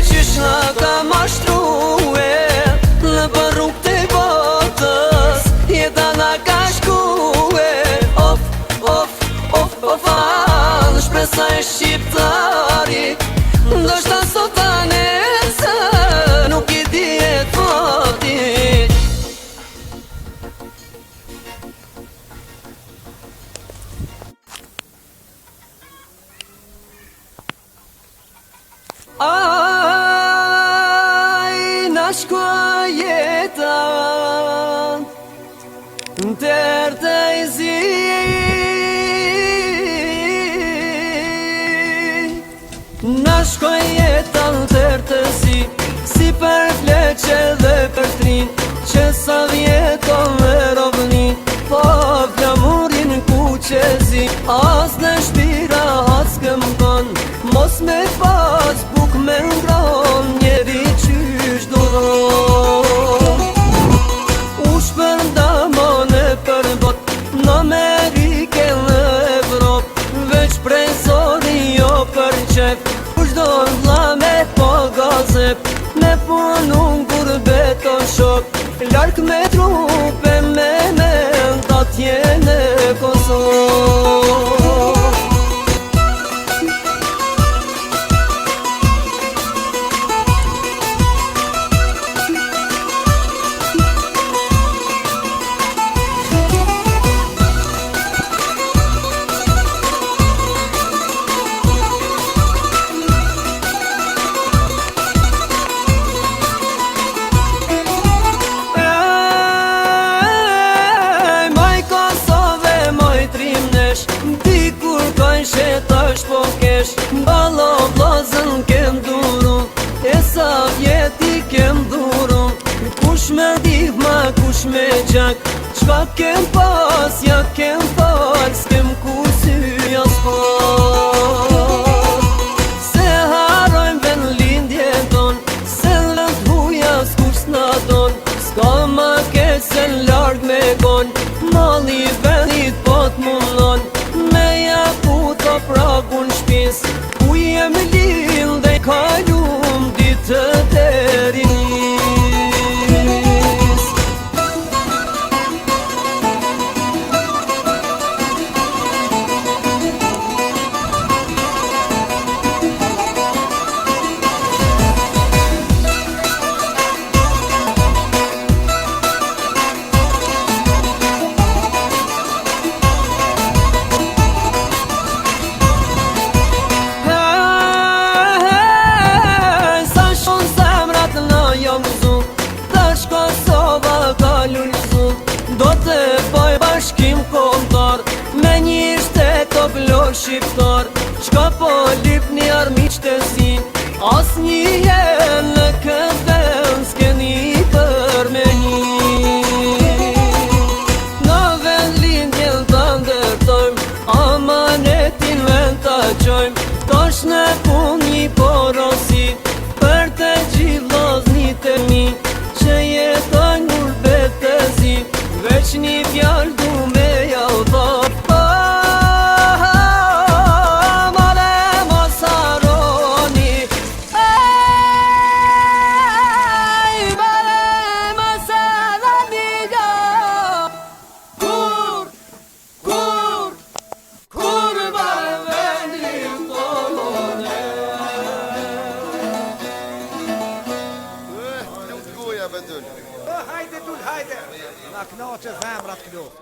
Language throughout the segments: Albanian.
qysh na ka mashtruhe në për rrug të botës, jeta na ka shkuhe. Of, of, of, of, në shpresa e shqiptari, ndoshta sot ta nesër nuk I dihet fatit. Aj, na shkua jeta Ter të I zi, na shkua jeta ter të zi, si për fleqe dhe për trin, që sa vjeton me rovnin, po flamurin ku qezi, as në shpira as këmbon, mos me pas buk me ngron, njeri qysh duron. U shpërdamon e për bot, në Amerike në Evrop, veç prej zori jo për qef, kush do vla me po gazep, me punu ngur beto shok, lark me trupe me menda tjene Kosovë. Shetash po kesh, balo blazën kem duru, e sa vjeti kem duru, kush me dihma, kush me gjak, qka kem pas, ja kem fal, s'kem kursi jas pas. Se harojm ven lindje ton, se lënd huja s'kush s'na don, s'ka ma kesh se larg me gon, mali venit pot mundon, me ja puto pragun shpis, ku jem lill dhe kalum ditë deri nis. Do të bëj bashkim kontar, me një shtet o vlor shqiptar, qka po lip një armiq të zin, as një jen në këtë vend s'keni për me një. Në vend lindjen të ndërtojm, amanetin vend të qojm, tash në pun një porosi, për të gjilloznit e mi, që jetojnë nur betë zi, veç një fjall du me jau thot. Mare mos haroni, mare mos haroni, kur mare vendin tonë. Hajde dul, hajde! Na knaqe zemrat këlloft.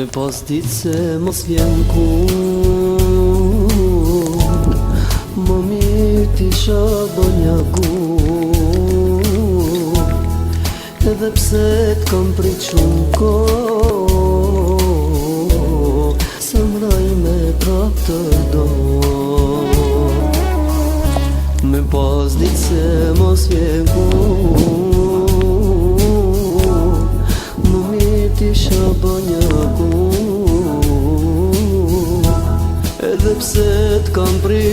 Me pas ditë se mos vjen kur, më mirë t'isha bonjagur, edhe pse t'kam prit shumë kohë, zemra ime prap të do. Me pas ditë se mos vjen kur, më mirë t'isha bonjagur, edhe pse t'kam prit